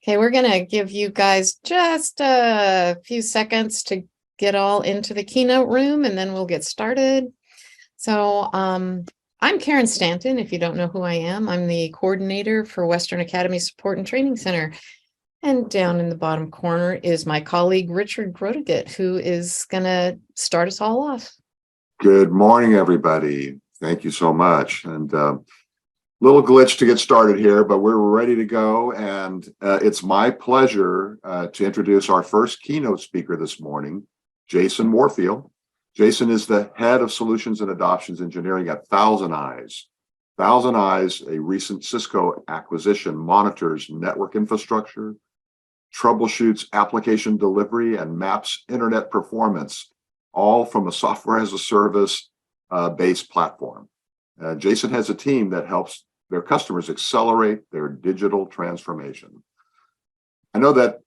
Okay, we're going to give you guys just a few seconds to get all into the keynote room, and then we'll get started. So I'm Karen Stanton, if you don't know who I am. I'm the coordinator for Western Academy Support and Training Center. And down in the bottom corner is my colleague, Richard Grotiget, who is going to start us all off. Good morning, everybody. Thank you so much. And little glitch to get started here, but we're ready to go. And it's my pleasure to introduce our first keynote speaker this morning, Jason Warfield. Jason is the head of solutions and adoptions engineering at ThousandEyes. ThousandEyes, a recent Cisco acquisition, monitors network infrastructure, troubleshoots application delivery, and maps internet performance, all from a software as a service based platform. Jason has a team that helps their customers accelerate their digital transformation. I know that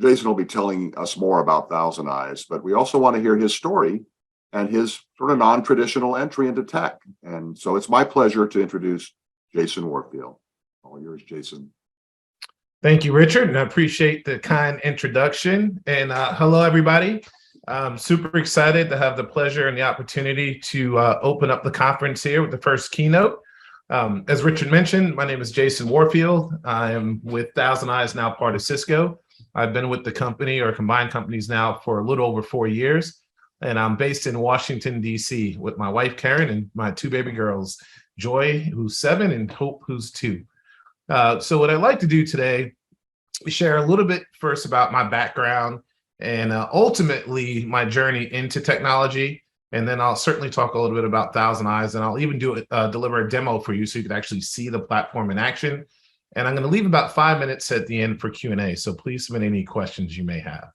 Jason will be telling us more about ThousandEyes, but we also want to hear his story and his sort of non-traditional entry into tech. And so it's my pleasure to introduce Jason Warfield. All yours, Jason. Thank you, Richard, and I appreciate the kind introduction. And hello, everybody. I'm super excited to have the pleasure and the opportunity to open up the conference here with the first keynote. As Richard mentioned, my name is Jason Warfield. I am with ThousandEyes, now part of Cisco. I've been with the company or combined companies now for a little over 4 years. And I'm based in Washington, D.C. with my wife, Karen, and my two baby girls, Joy, who's 7, and Hope, who's 2. So what I'd like to do today is share a little bit first about my background and ultimately my journey into technology. And then I'll certainly talk a little bit about ThousandEyes, and I'll even deliver a demo for you so you can actually see the platform in action. And I'm going to leave about 5 minutes at the end for Q&A. So please submit any questions you may have.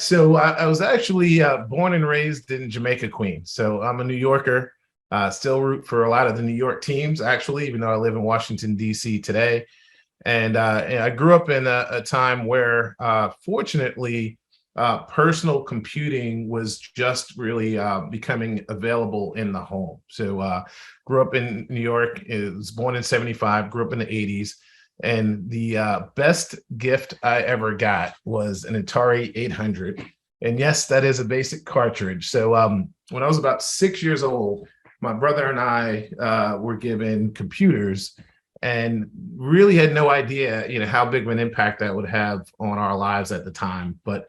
So I was actually born and raised in Jamaica, Queens. So I'm a New Yorker, still root for a lot of the New York teams, actually, even though I live in Washington, D.C. today. And I grew up in a time where, fortunately, personal computing was just really becoming available in the home. So grew up in New York, was born in 75, grew up in the 80s. And the best gift I ever got was an Atari 800. And yes, that is a basic cartridge. So when I was about 6 years old, my brother and I were given computers and really had no idea, how big of an impact that would have on our lives at the time. But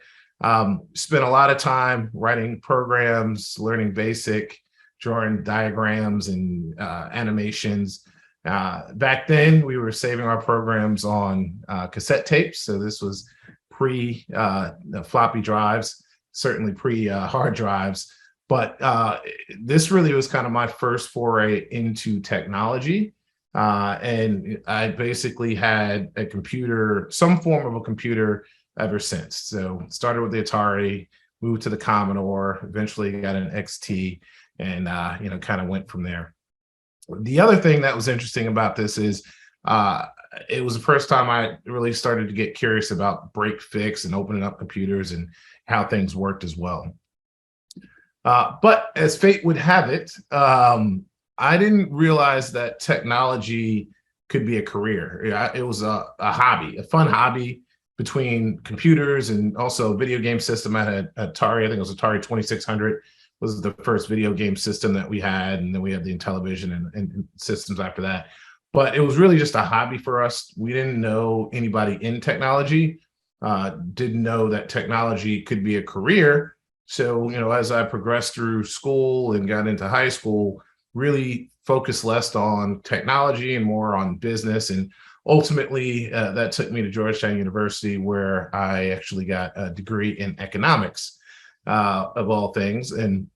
spent a lot of time writing programs, learning basic, drawing diagrams and animations. Back then, we were saving our programs on cassette tapes. So this was pre floppy drives, certainly pre hard drives. But this really was kind of my first foray into technology. And I basically had a computer, some form of a computer ever since. So started with the Atari, moved to the Commodore, eventually got an XT, and kind of went from there. The other thing that was interesting about this is it was the first time I really started to get curious about break fix and opening up computers and how things worked as well. But as fate would have it, I didn't realize that technology could be a career. It was a hobby, a fun hobby between computers and also a video game system. I had Atari, I think it was Atari 2600. Was the first video game system that we had, and then we had the Intellivision and systems after that. But it was really just a hobby for us. We didn't know anybody in technology, didn't know that technology could be a career. So, as I progressed through school and got into high school, really focused less on technology and more on business. And ultimately, that took me to Georgetown University, where I actually got a degree in economics. Of all things, and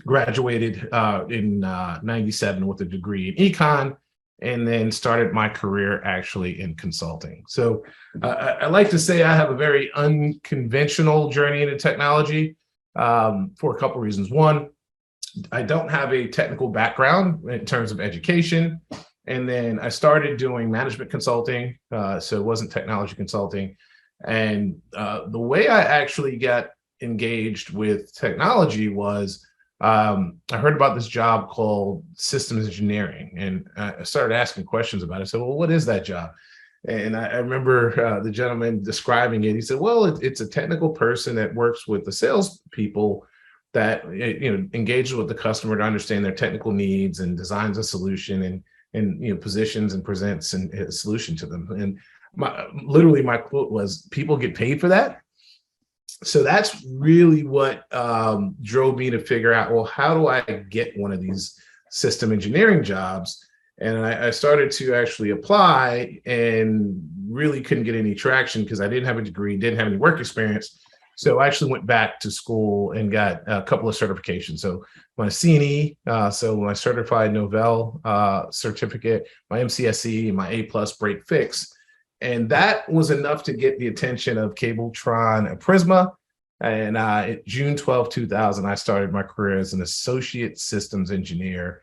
graduated in 97 with a degree in econ, and then started my career actually in consulting. So I like to say I have a very unconventional journey into technology for a couple of reasons. One, I don't have a technical background in terms of education. And then I started doing management consulting, so it wasn't technology consulting. And the way I actually got engaged with technology was I heard about this job called systems engineering, and I started asking questions about it. I said, well, what is that job? And I remember the gentleman describing it. He said, well, it's a technical person that works with the salespeople that engages with the customer to understand their technical needs and designs a solution and positions and presents a solution to them. And literally my quote was, people get paid for that. So that's really what drove me to figure out, well, how do I get one of these system engineering jobs? And I started to actually apply and really couldn't get any traction because I didn't have a degree, didn't have any work experience. So I actually went back to school and got a couple of certifications. So my CNE, so my certified Novell certificate, my MCSE, and my A+ break fix. And that was enough to get the attention of Cabletron and Prisma. And June 12, 2000, I started my career as an associate systems engineer.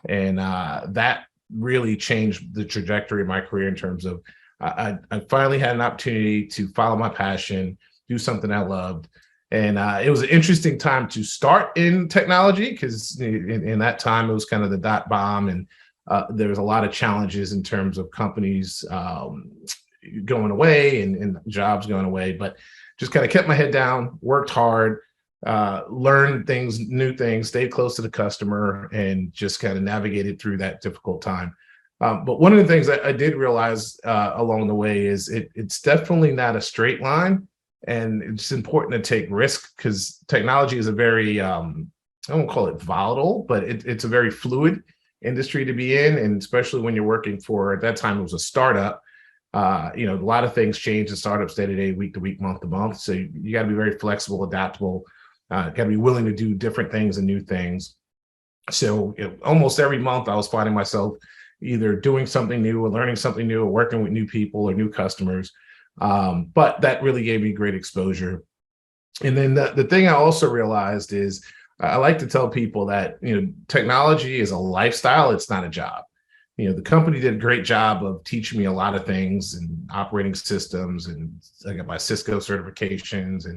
And that really changed the trajectory of my career in terms of I finally had an opportunity to follow my passion, do something I loved. And it was an interesting time to start in technology because in that time, it was kind of the dot bomb. And there was a lot of challenges in terms of companies going away and jobs going away, but just kind of kept my head down, worked hard, learned things, new things, stayed close to the customer, and just kind of navigated through that difficult time. But one of the things that I did realize along the way is it's definitely not a straight line, and it's important to take risk because technology is a very, I won't call it volatile, but it's a very fluid industry to be in, and especially when you're working for, at that time, it was a startup. A lot of things change in startups day to day, week to week, month to month. So you got to be very flexible, adaptable, got to be willing to do different things and new things. So almost every month I was finding myself either doing something new or learning something new or working with new people or new customers. But that really gave me great exposure. And then the thing I also realized is I like to tell people that, technology is a lifestyle. It's not a job. The company did a great job of teaching me a lot of things and operating systems, and I got my Cisco certifications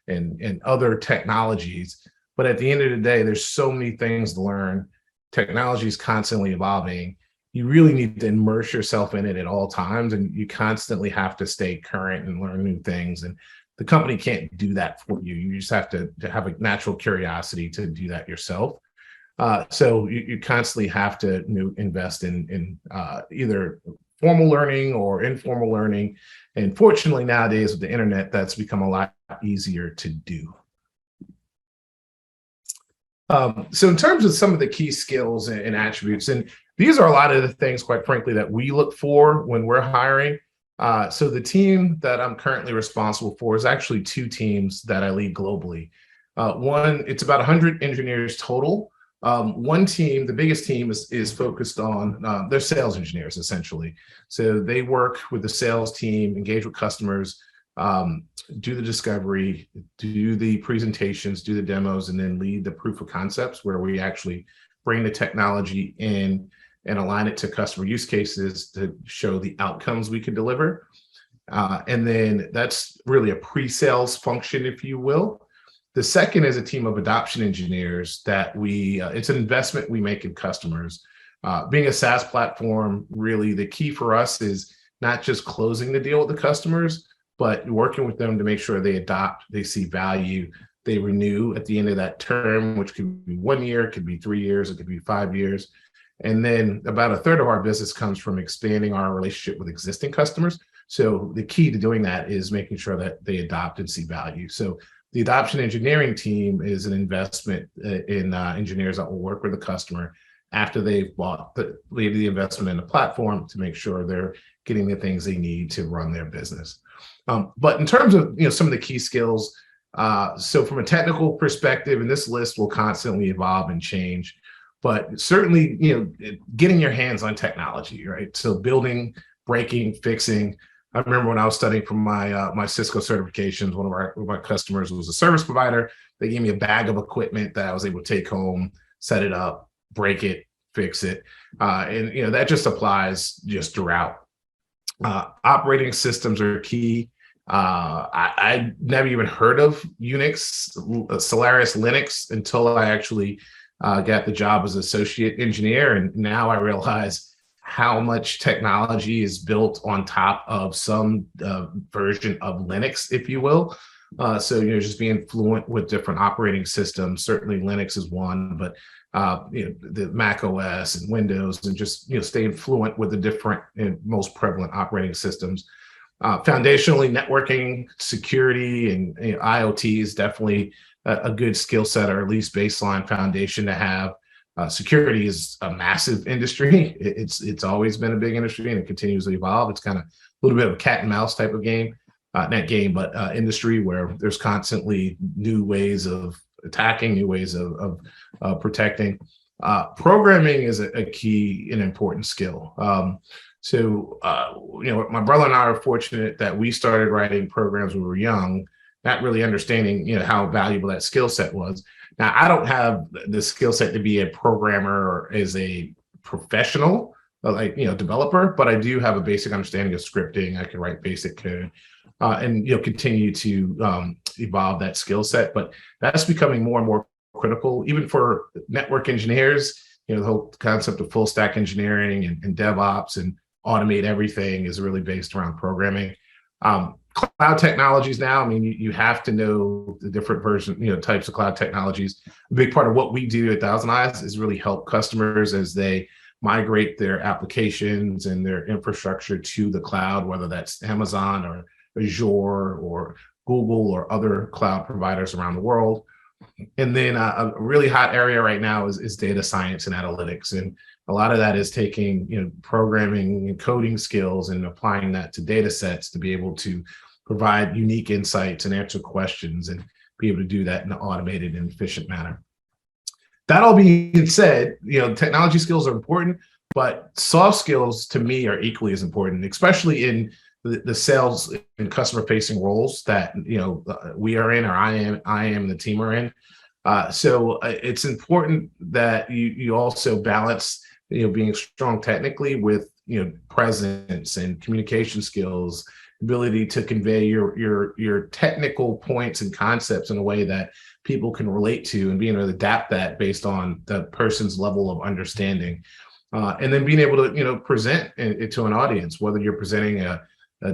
and other technologies. But at the end of the day, there's so many things to learn. Technology is constantly evolving. You really need to immerse yourself in it at all times, and you constantly have to stay current and learn new things. And the company can't do that for you. You just have to have a natural curiosity to do that yourself. So you constantly have to invest in either formal learning or informal learning. And fortunately, nowadays with the internet, that's become a lot easier to do. So in terms of some of the key skills and attributes, and these are a lot of the things, quite frankly, that we look for when we're hiring. So the team that I'm currently responsible for is actually two teams that I lead globally. One, it's about 100 engineers total. One team, the biggest team, is focused on their sales engineers, essentially. So they work with the sales team, engage with customers, do the discovery, do the presentations, do the demos, and then lead the proof of concepts where we actually bring the technology in and align it to customer use cases to show the outcomes we can deliver. And then that's really a pre-sales function, if you will. The second is a team of adoption engineers that it's an investment we make in customers. Being a SaaS platform, really the key for us is not just closing the deal with the customers, but working with them to make sure they adopt, they see value, they renew at the end of that term, which could be 1 year, it could be 3 years, it could be 5 years. And then about a third of our business comes from expanding our relationship with existing customers. So the key to doing that is making sure that they adopt and see value. So the adoption engineering team is an investment in engineers that will work with the customer after they've bought the investment in the platform to make sure they're getting the things they need to run their business. But in terms of some of the key skills, so from a technical perspective, and this list will constantly evolve and change, but certainly getting your hands on technology, right? So building, breaking, fixing. I remember when I was studying for my Cisco certifications, one of my customers was a service provider. They gave me a bag of equipment that I was able to take home, set it up, break it, fix it. And that just applies just throughout. Operating systems are key. I never even heard of Unix, Solaris, Linux until I actually got the job as associate engineer. And now I realize how much technology is built on top of some version of Linux, if you will. So, just being fluent with different operating systems. Certainly Linux is one, but the Mac OS and Windows, and just staying fluent with the different and most prevalent operating systems. Foundationally, networking, security, and IoT is definitely a good skill set, or at least baseline foundation to have. Security is a massive industry. It's always been a big industry, and it continues to evolve. It's kind of a little bit of a cat and mouse type of game, not game, but industry, where there's constantly new ways of attacking, new ways of protecting. Programming is a key and important skill. So, my brother and I are fortunate that we started writing programs when we were young, not really understanding, how valuable that skill set was. Now, I don't have the skill set to be a programmer or as a professional, developer, but I do have a basic understanding of scripting. I can write basic code, and continue to evolve that skill set. But that's becoming more and more critical, even for network engineers. The whole concept of full stack engineering and DevOps and automate everything is really based around programming. Cloud technologies now, you have to know the different types of cloud technologies. A big part of what we do at ThousandEyes is really help customers as they migrate their applications and their infrastructure to the cloud, whether that's Amazon or Azure or Google or other cloud providers around the world. And then a really hot area right now is data science and analytics. And a lot of that is taking, programming and coding skills and applying that to data sets to be able to provide unique insights and answer questions and be able to do that in an automated and efficient manner. That all being said, technology skills are important, but soft skills to me are equally as important, especially in the sales and customer facing roles that we are in, or I am and the team are in. So it's important that you also balance being strong technically with presence and communication skills, ability to convey your technical points and concepts in a way that people can relate to, and being able to adapt that based on the person's level of understanding, and then being able to present it to an audience, whether you're presenting a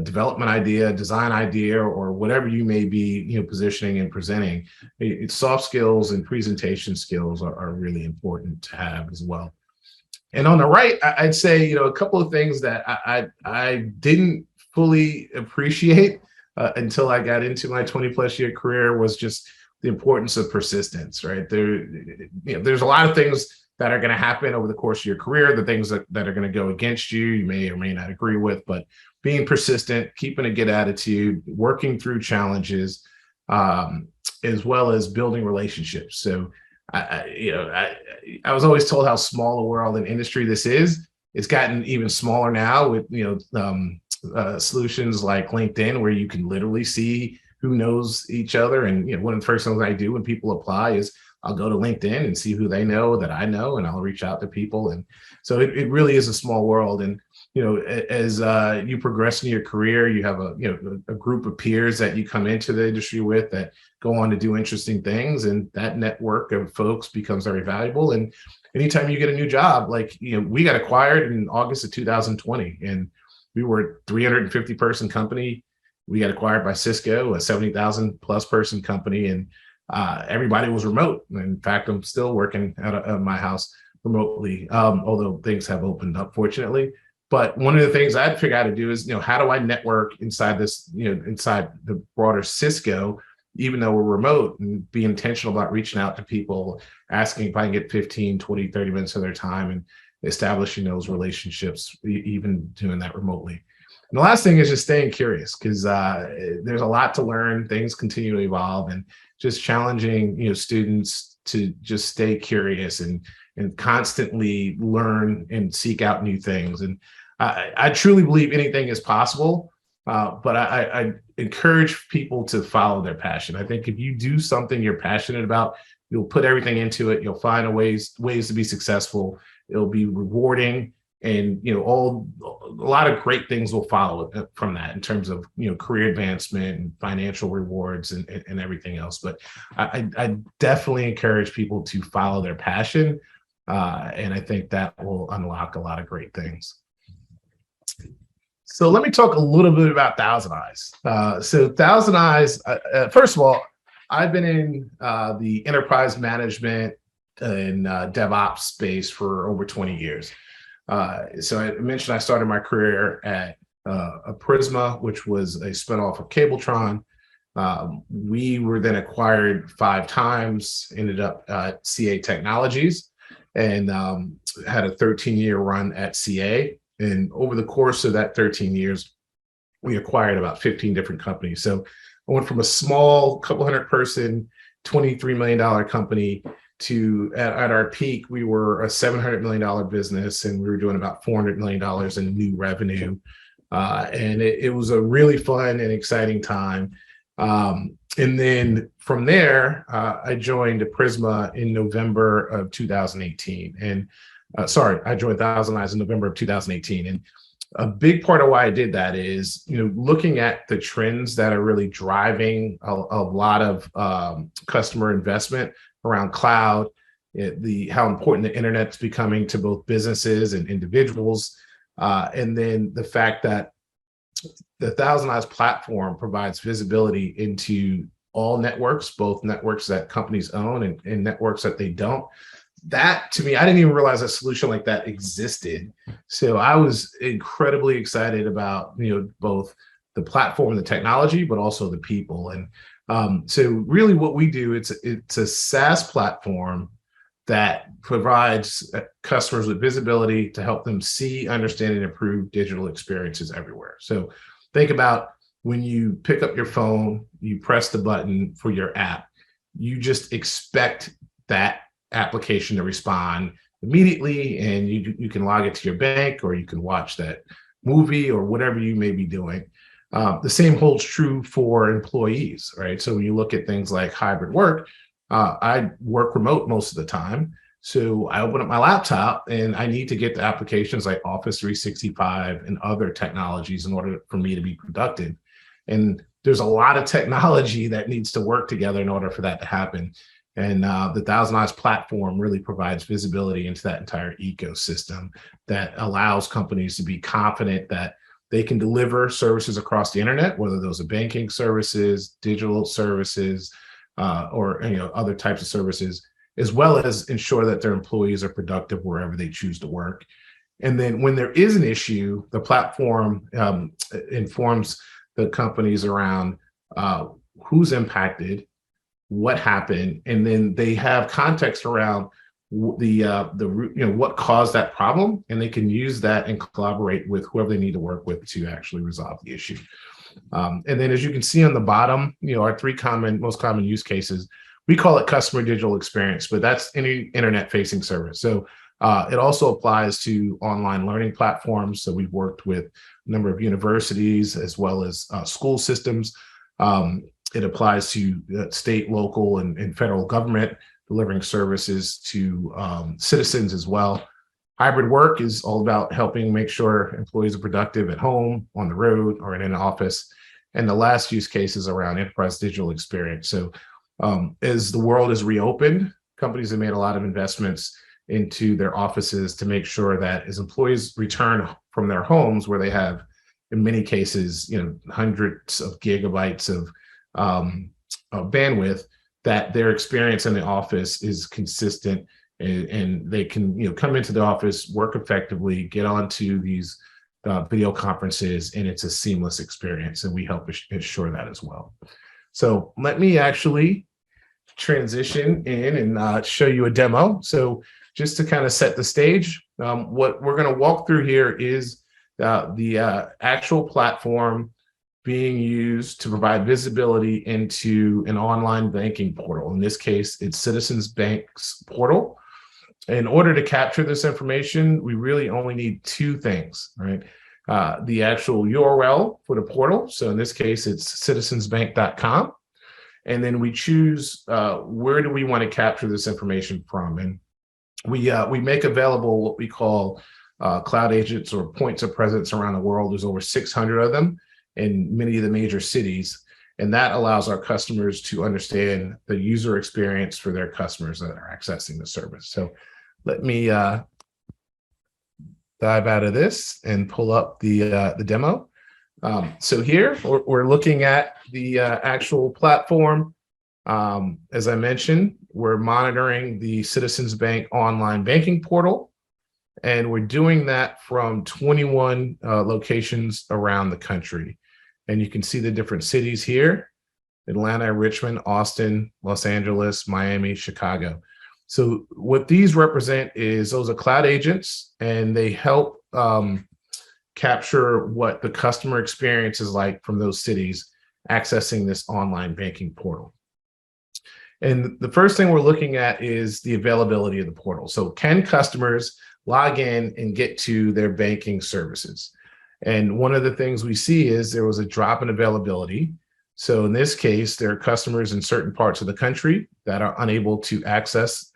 development idea, design idea, or whatever you may be positioning and presenting. It's soft skills and presentation skills are really important to have as well. And on the right, I'd say a couple of things that I didn't fully appreciate until I got into my 20+ year career was just the importance of persistence. Right there's a lot of things that are going to happen over the course of your career, the things that are going to go against you, you may or may not agree with, but being persistent, keeping a good attitude, working through challenges, as well as building relationships. So, I was always told how small a world and industry this is. It's gotten even smaller now with solutions like LinkedIn, where you can literally see who knows each other. And one of the first things I do when people apply is I'll go to LinkedIn and see who they know that I know, and I'll reach out to people. And so it really is a small world. And as you progress in your career, you have a group of peers that you come into the industry with that go on to do interesting things, and that network of folks becomes very valuable. And anytime you get a new job, we got acquired in August of 2020, and we were a 350 person company. We got acquired by Cisco, a 70,000 plus person company, and everybody was remote. In fact, I'm still working out of my house remotely, although things have opened up, fortunately. But one of the things I'd figure out to do is, how do I network inside this, inside the broader Cisco, even though we're remote, and be intentional about reaching out to people, asking if I can get 15, 20, 30 minutes of their time, and establishing those relationships, even doing that remotely. And the last thing is just staying curious, because there's a lot to learn. Things continue to evolve, and just challenging, students to just stay curious and constantly learn and seek out new things. And I truly believe anything is possible, but I encourage people to follow their passion. I think if you do something you're passionate about, you'll put everything into it. You'll find ways to be successful. It'll be rewarding, and a lot of great things will follow from that in terms of career advancement and financial rewards and everything else. But I definitely encourage people to follow their passion, And I think that will unlock a lot of great things. So let me talk a little bit about ThousandEyes. So ThousandEyes, first of all, I've been in the enterprise management and DevOps space for over 20 years. So I mentioned I started my career at Prisma, which was a spinoff of Cabletron. We were then acquired 5 times, ended up at CA Technologies, and had a 13-year run at CA. And over the course of that 13 years, we acquired about 15 different companies. So I went from a small, couple hundred person, $23 million company to at our peak, we were a $700 million business, and we were doing about $400 million in new revenue. And it was a really fun and exciting time. And then from there, I joined Prisma in November of 2018. And I joined ThousandEyes in November of 2018. And a big part of why I did that is, looking at the trends that are really driving a lot of customer investment around cloud, how important the internet's becoming to both businesses and individuals, and then the fact that the ThousandEyes platform provides visibility into all networks, both networks that companies own and networks that they don't. That, to me, I didn't even realize a solution like that existed. So I was incredibly excited about, both the platform and the technology, but also the people. And so really what we do, it's a SaaS platform that provides customers with visibility to help them see, understand, and improve digital experiences everywhere. So think about when you pick up your phone, you press the button for your app, you just expect that application to respond immediately, and you can log it to your bank, or you can watch that movie, or whatever you may be doing. The same holds true for employees, right? So when you look at things like hybrid work, I work remote most of the time. So I open up my laptop and I need to get to applications like Office 365 and other technologies in order for me to be productive. And there's a lot of technology that needs to work together in order for that to happen. And the ThousandEyes platform really provides visibility into that entire ecosystem that allows companies to be confident that they can deliver services across the internet, whether those are banking services, digital services, or other types of services, as well as ensure that their employees are productive wherever they choose to work. And then when there is an issue, the platform informs the companies around who's impacted, what happened, and then they have context around what caused that problem, and they can use that and collaborate with whoever they need to work with to actually resolve the issue. And then, as you can see on the bottom, our 3 most common use cases, we call it customer digital experience, but that's any internet-facing service. So it also applies to online learning platforms. So we've worked with a number of universities as well as school systems. It applies to state, local, and federal government, delivering services to citizens as well. Hybrid work is all about helping make sure employees are productive at home, on the road, or in an office. And the last use case is around enterprise digital experience. So as the world is reopened, companies have made a lot of investments into their offices to make sure that as employees return from their homes, where they have, in many cases, hundreds of gigabytes of bandwidth, that their experience in the office is consistent, and they can come into the office, work effectively, get onto these video conferences, and it's a seamless experience, and we help ensure that as well. So let me actually transition in and show you a demo. So just to kind of set the stage, what we're going to walk through here is the actual platform being used to provide visibility into an online banking portal. In this case, it's Citizens Bank's portal. In order to capture this information, we really only need 2 things, right? The actual URL for the portal. So in this case, it's citizensbank.com. And then we choose where do we want to capture this information from. And we make available what we call cloud agents, or points of presence, around the world. There's over 600 of them in many of the major cities. And that allows our customers to understand the user experience for their customers that are accessing the service. So let me dive out of this and pull up the demo. So here we're looking at the actual platform. As I mentioned, we're monitoring the Citizens Bank online banking portal, and we're doing that from 21 locations around the country. And you can see the different cities here: Atlanta, Richmond, Austin, Los Angeles, Miami, Chicago. So what these represent is those are cloud agents, and they help capture what the customer experience is like from those cities accessing this online banking portal. And the first thing we're looking at is the availability of the portal. So can customers log in and get to their banking services? And one of the things we see is there was a drop in availability. So in this case, there are customers in certain parts of the country that are unable to access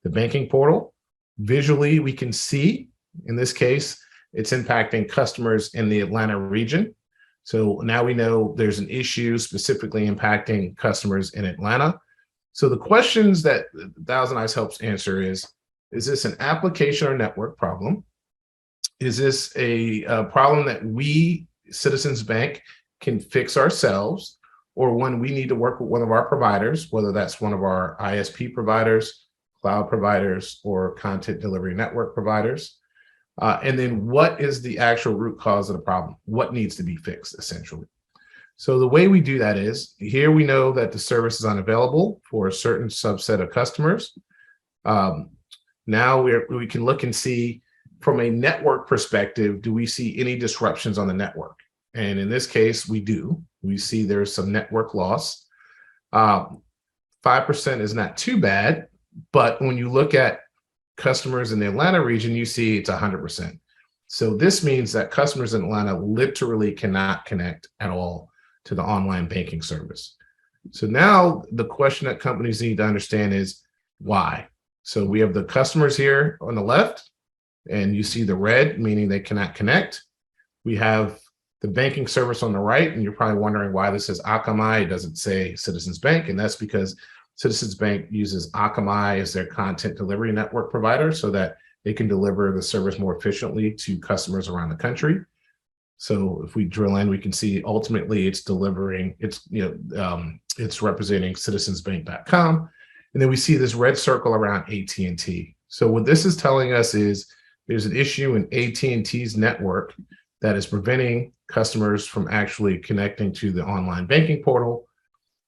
the banking portal. Visually, we can see, in this case, it's impacting customers in the Atlanta region. So now we know there's an issue specifically impacting customers in Atlanta. So the questions that ThousandEyes helps answer is this an application or network problem? Is this a problem that we, Citizens Bank, can fix ourselves, or when we need to work with one of our providers, whether that's one of our ISP providers, cloud providers, or content delivery network providers? And then what is the actual root cause of the problem? What needs to be fixed, essentially? So the way we do that is, here we know that the service is unavailable for a certain subset of customers. Now we can look and see, from a network perspective, do we see any disruptions on the network? And in this case, we do. We see there's some network loss. 5% is not too bad, but when you look at customers in the Atlanta region, you see it's 100%. So this means that customers in Atlanta literally cannot connect at all to the online banking service. So now the question that companies need to understand is why. So we have the customers here on the left, and you see the red, meaning they cannot connect. We have the banking service on the right, and you're probably wondering why this says Akamai, it doesn't say Citizens Bank, and that's because Citizens Bank uses Akamai as their content delivery network provider so that they can deliver the service more efficiently to customers around the country. So if we drill in, we can see ultimately it's delivering, it's representing citizensbank.com. And then we see this red circle around AT&T. So what this is telling us is there's an issue in AT&T's network that is preventing customers from actually connecting to the online banking portal.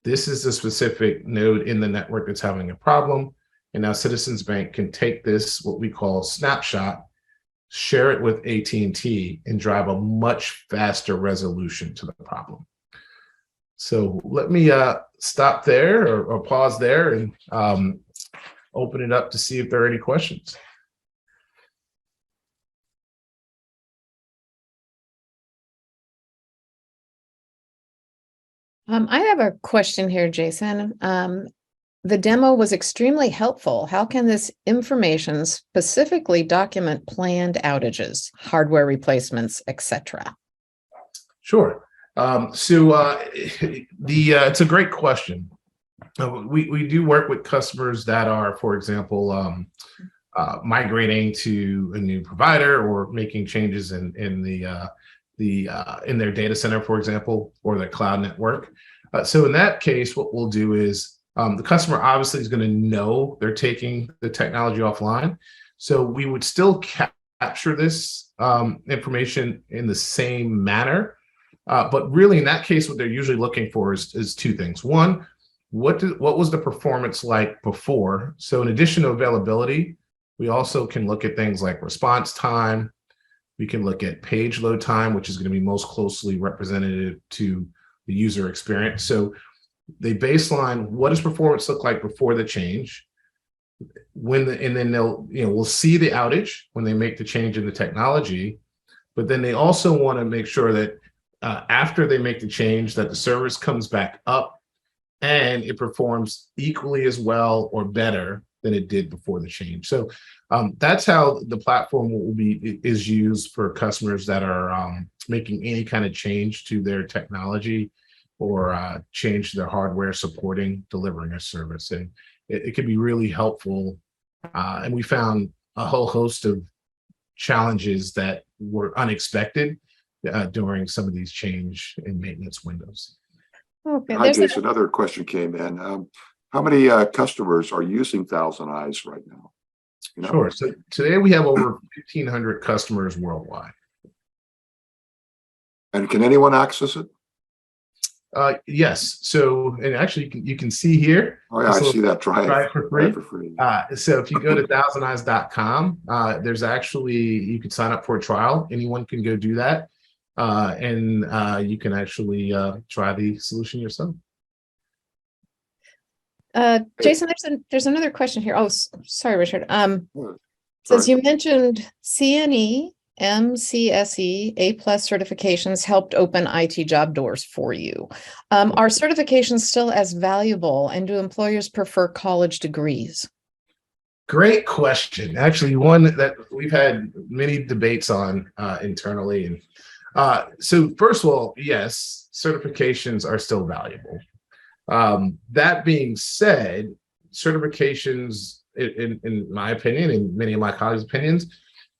This is the specific node in the network that's having a problem. And now Citizens Bank can take this, what we call snapshot, share it with AT&T, and drive a much faster resolution to the problem. So let me stop there or pause there and open it up to see if there are any questions. I have a question here, Jason. The demo was extremely helpful. How can this information specifically document planned outages, hardware replacements, etc.? Sure. It's a great question. We do work with customers that are, for example, migrating to a new provider or making changes in their data center, for example, or their cloud network. So in that case, what we'll do is the customer obviously is going to know they're taking the technology offline. So we would still capture this information in the same manner. But really, in that case, what they're usually looking for is two things. One, what was the performance like before? So in addition to availability, we also can look at things like response time. We can look at page load time, which is going to be most closely representative to the user experience. So they baseline, what does performance look like before the change? And then we'll see the outage when they make the change in the technology. But then they also want to make sure that after they make the change, that the service comes back up and it performs equally as well or better than it did before the change. So that's how the platform is used for customers that are making any kind of change to their technology or change their hardware supporting delivering a service. And it can be really helpful. And we found a whole host of challenges that were unexpected during some of these change and maintenance windows. Okay, Hi, Jason. Another question came in. How many customers are using ThousandEyes right now? You know? Sure. So today we have over 1,500 customers worldwide. And can anyone access it? Yes. So, and actually you can see here. Oh yeah, I see that. Try it for free. For free. So if you go to ThousandEyes.com, there's actually, you can sign up for a trial. Anyone can go do that. And you can actually try the solution yourself. Jason, there's another question here. Oh, sorry, Richard. Sorry. Says you mentioned CNE, MCSE, A+ certifications helped open IT job doors for you. Are certifications still as valuable, and do employers prefer college degrees? Great question. Actually, one that we've had many debates on internally. And so first of all, yes, certifications are still valuable. That being said, certifications, in my opinion, and many of my colleagues' opinions,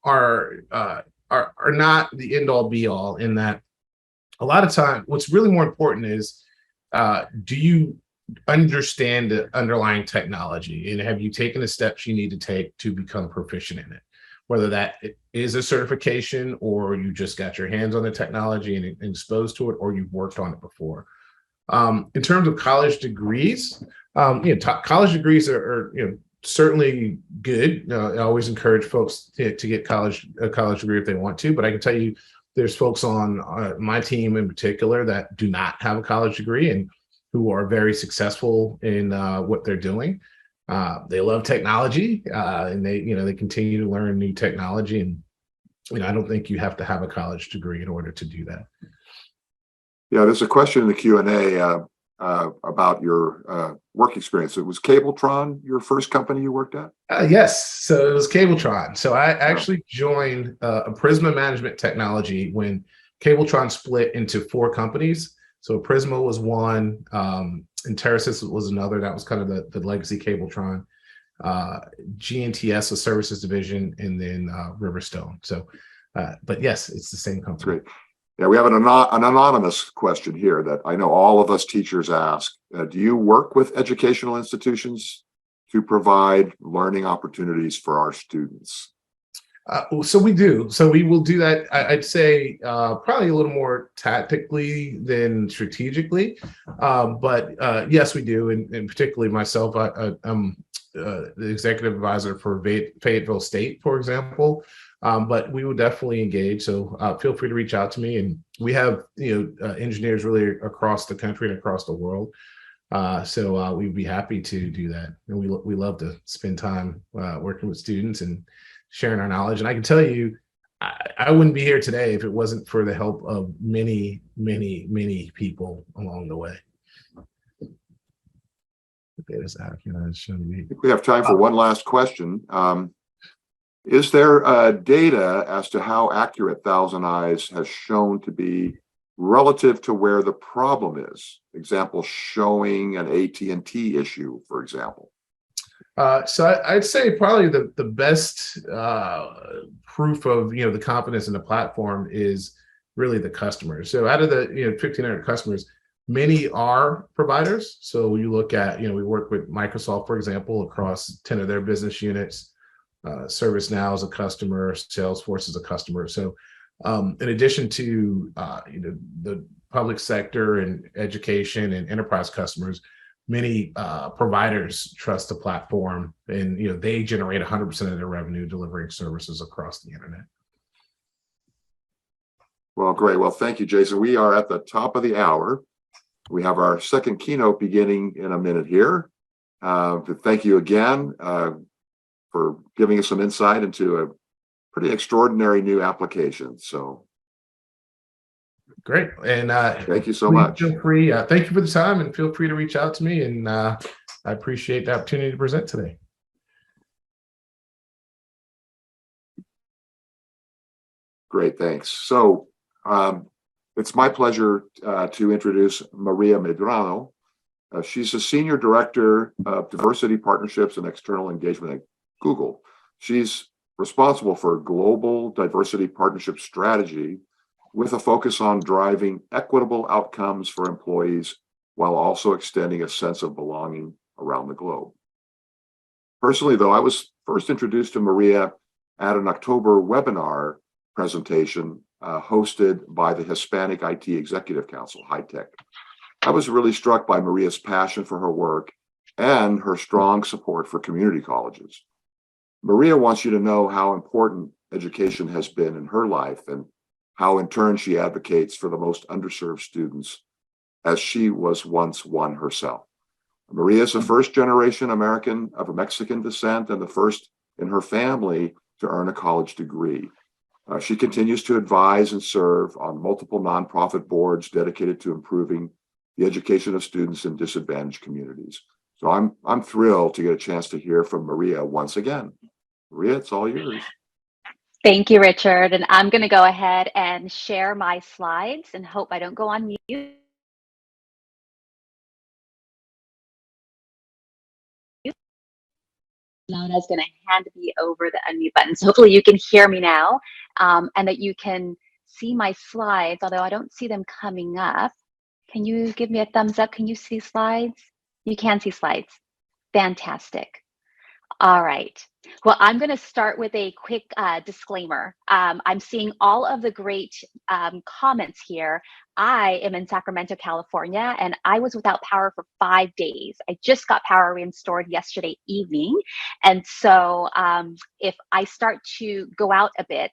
are not the end all be all, in that a lot of time, what's really more important is, do you understand the underlying technology, and have you taken the steps you need to take to become proficient in it? Whether that is a certification, or you just got your hands on the technology and exposed to it, or you've worked on it before. In terms of college degrees, college degrees are certainly good. I always encourage folks to get a college degree if they want to, but I can tell you there's folks on my team in particular that do not have a college degree and who are very successful in what they're doing. They love technology, and they continue to learn new technology. And I don't think you have to have a college degree in order to do that. Yeah, there's a question in the Q&A about your work experience. It was Cabletron, your first company you worked at? Yes, so it was Cabletron. So I actually joined a Prisma Management Technology when Cabletron split into 4 companies. So Prisma was one, Interisys was another. That was kind of the legacy Cabletron. GNTS, a services division, and then Riverstone. So, but yes, it's the same company. Great. Yeah, we have an anonymous question here that I know all of us teachers ask. Do you work with educational institutions to provide learning opportunities for our students? So we do. So we will do that, I'd say, probably a little more tactically than strategically. But yes, we do. And particularly myself, I'm the executive advisor for Fayetteville State, for example. But we will definitely engage. So feel free to reach out to me. And we have engineers really across the country and across the world. So we'd be happy to do that. And we love to spend time working with students and sharing our knowledge. And I can tell you, I wouldn't be here today if it wasn't for the help of many, many, many people along the way. I think we have time for one last question. Is there data as to how accurate ThousandEyes has shown to be relative to where the problem is? Example, showing an AT&T issue, for example. So I'd say probably the best proof of the confidence in the platform is really the customers. So out of the 1,500 customers, many are providers. So you look at we work with Microsoft, for example, across 10 of their business units. ServiceNow is a customer, Salesforce is a customer. So in addition to the public sector and education and enterprise customers, many providers trust the platform, and they generate 100% of their revenue delivering services across the internet. Well, great. Well, thank you, Jason. We are at the top of the hour. We have our second keynote beginning in a minute here. Thank you again for giving us some insight into a pretty extraordinary new application. So great. And thank you so much. Feel free. Thank you for the time, and feel free to reach out to me. And I appreciate the opportunity to present today. Great, thanks. So it's my pleasure to introduce Maria Medrano. She's a Senior Director of Diversity Partnerships and External Engagement at Google. She's responsible for global diversity partnership strategy with a focus on driving equitable outcomes for employees while also extending a sense of belonging around the globe. Personally, though, I was first introduced to Maria at an October webinar presentation hosted by the Hispanic IT Executive Council, HITECH. I was really struck by Maria's passion for her work and her strong support for community colleges. Maria wants you to know how important education has been in her life and how in turn she advocates for the most underserved students, as she was once one herself. Maria is a first-generation American of Mexican descent and the first in her family to earn a college degree. She continues to advise and serve on multiple nonprofit boards dedicated to improving the education of students in disadvantaged communities. So I'm thrilled to get a chance to hear from Maria once again. Maria, it's all yours. Thank you, Richard. And I'm going to go ahead and share my slides and hope I don't go on mute. Now I was going to hand me over the unmute button. So hopefully you can hear me now and that you can see my slides, although I don't see them coming up. Can you give me a thumbs up? Can you see slides? You can see slides. Fantastic. All right. Well, I'm going to start with a quick disclaimer. I'm seeing all of the great comments here. I am in Sacramento, California, and I was without power for 5 days. I just got power restored yesterday evening. And so if I start to go out a bit,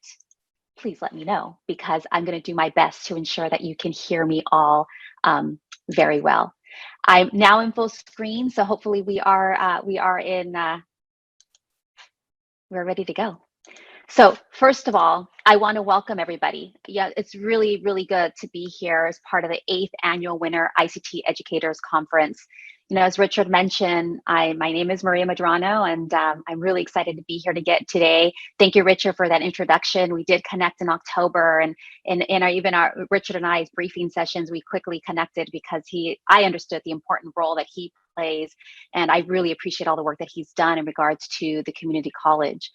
please let me know, because I'm going to do my best to ensure that you can hear me all very well. I'm now in full screen, so hopefully we're ready to go. So first of all, I want to welcome everybody. Yeah, it's really, really good to be here as part of the 8th annual Winter ICT Educators Conference. You know, as Richard mentioned, my name is Maria Medrano, and I'm really excited to be here today. Thank you, Richard, for that introduction. We did connect in October, and in our Richard and I's briefing sessions, we quickly connected because I understood the important role that he plays, and I really appreciate all the work that he's done in regards to the community college.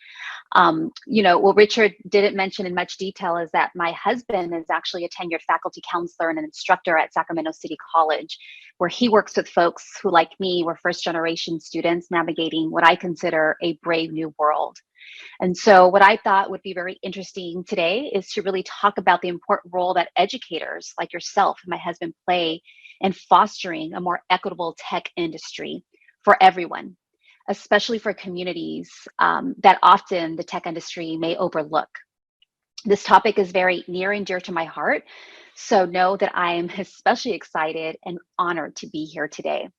You know, what Richard didn't mention in much detail is that my husband is actually a tenured faculty counselor and an instructor at Sacramento City College, where he works with folks who, like me, were first-generation students navigating what I consider a brave new world. And so what I thought would be very interesting today is to really talk about the important role that educators like yourself and my husband play in fostering a more equitable tech industry for everyone, especially for communities that often the tech industry may overlook. This topic is very near and dear to my heart, so know that I am especially excited and honored to be here today.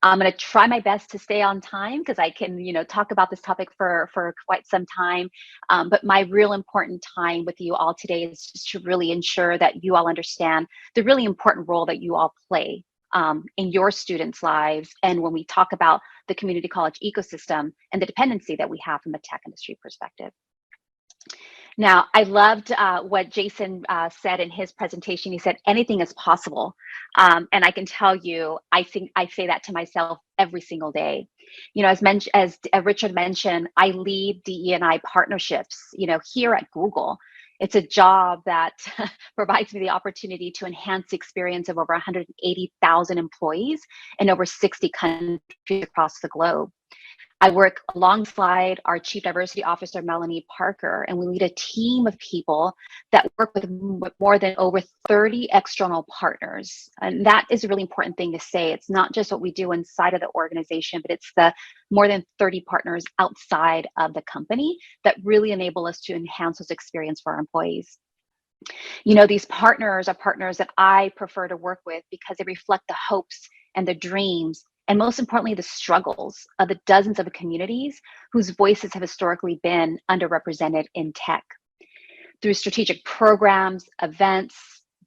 I'm going to try my best to stay on time because I can, talk about this topic for quite some time. But my real important time with you all today is just to really ensure that you all understand the really important role that you all play in your students' lives, and when we talk about the community college ecosystem and the dependency that we have from a tech industry perspective. Now, I loved what Jason said in his presentation. He said, anything is possible. And I can tell you, I think I say that to myself every single day. You know, as Richard mentioned, I lead DE&I partnerships, here at Google. It's a job that provides me the opportunity to enhance the experience of over 180,000 employees in over 60 countries across the globe. I work alongside our Chief Diversity Officer, Melanie Parker, and we lead a team of people that work with more than over 30 external partners. And that is a really important thing to say. It's not just what we do inside of the organization, but it's the more than 30 partners outside of the company that really enable us to enhance those experience for our employees. These partners are partners that I prefer to work with because they reflect the hopes and the dreams, and most importantly, the struggles of the dozens of communities whose voices have historically been underrepresented in tech. Through strategic programs, events,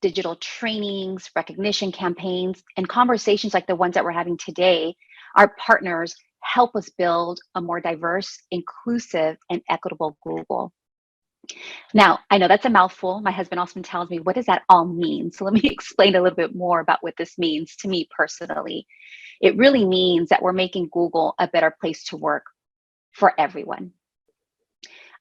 digital trainings, recognition campaigns, and conversations like the ones that we're having today, our partners help us build a more diverse, inclusive, and equitable Google. Now, I know that's a mouthful. My husband often tells me, what does that all mean? So let me explain a little bit more about what this means to me personally. It really means that we're making Google a better place to work for everyone.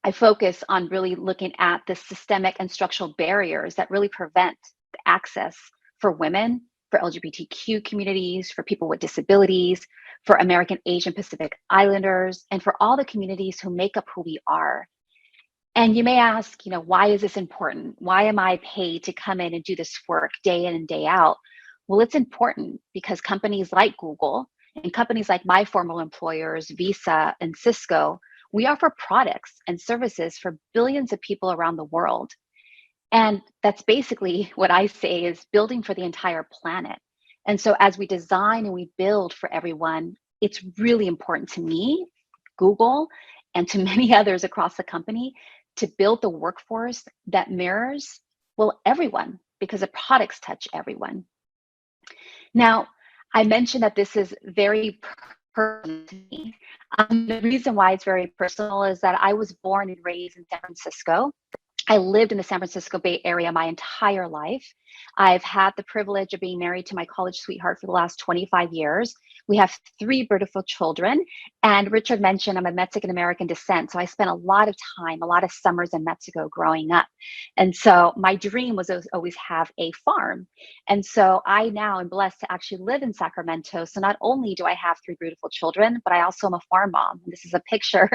I focus on really looking at the systemic and structural barriers that really prevent access for women, for LGBTQ communities, for people with disabilities, for American Asian Pacific Islanders, and for all the communities who make up who we are. And you may ask, why is this important? Why am I paid to come in and do this work day in and day out? Well, it's important because companies like Google and companies like my former employers, Visa and Cisco, we offer products and services for billions of people around the world. And that's basically what I say is building for the entire planet. And so as we design and we build for everyone, it's really important to me, Google, and to many others across the company to build the workforce that mirrors, well, everyone, because the products touch everyone. Now, I mentioned that this is very personal to me. The reason why it's very personal is that I was born and raised in San Francisco. I lived in the San Francisco Bay Area my entire life. I've had the privilege of being married to my college sweetheart for the last 25 years. We have 3 beautiful children. And Richard mentioned I'm of Mexican American descent. So I spent a lot of time, a lot of summers in Mexico growing up. And so my dream was always have a farm. And so I now am blessed to actually live in Sacramento. So not only do I have 3 beautiful children, but I also am a farm mom. This is a picture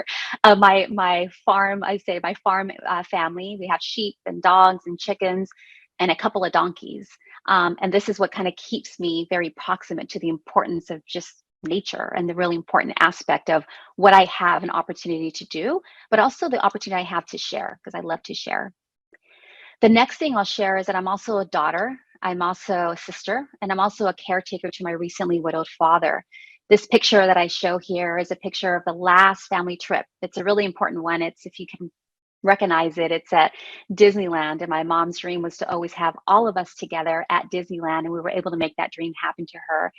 of my farm, my farm family. We have sheep and dogs and chickens and a couple of donkeys. And this is what kind of keeps me very proximate to the importance of just nature and the really important aspect of what I have an opportunity to do, but also the opportunity I have to share, because I love to share. The next thing I'll share is that I'm also a daughter, I'm also a sister, and I'm also a caretaker to my recently widowed father. This picture that I show here is a picture of the last family trip. It's a really important one. It's, if you can recognize it, it's at Disneyland, and my mom's dream was to always have all of us together at Disneyland, and we were able to make that dream happen to her.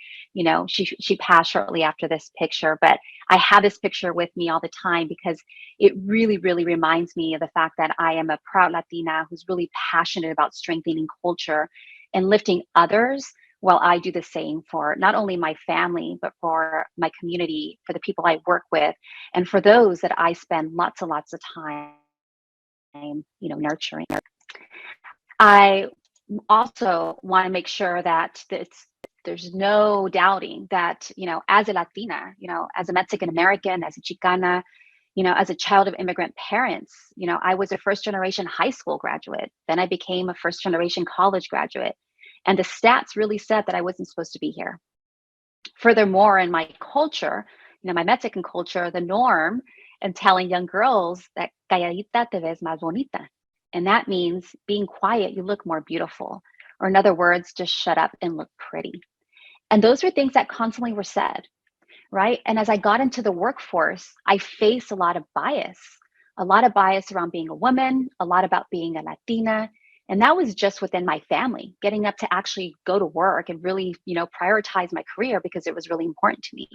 She passed shortly after this picture, but I have this picture with me all the time because it really, really reminds me of the fact that I am a proud Latina who's really passionate about strengthening culture and lifting others, while I do the same for not only my family, but for my community, for the people I work with, and for those that I spend lots and lots of time nurturing. I also want to make sure that there's no doubting that, as a Latina, as a Mexican American, as a Chicana, as a child of immigrant parents, I was a first generation high school graduate. Then I became a first generation college graduate. And the stats really said that I wasn't supposed to be here. Furthermore, in my culture, my Mexican culture, the norm and telling young girls that calladita te ves más bonita. And that means being quiet, you look more beautiful. Or in other words, just shut up and look pretty. And those were things that constantly were said, right? And as I got into the workforce, I faced a lot of bias around being a woman, a lot about being a Latina. And that was just within my family, getting up to actually go to work and really, prioritize my career because it was really important to me.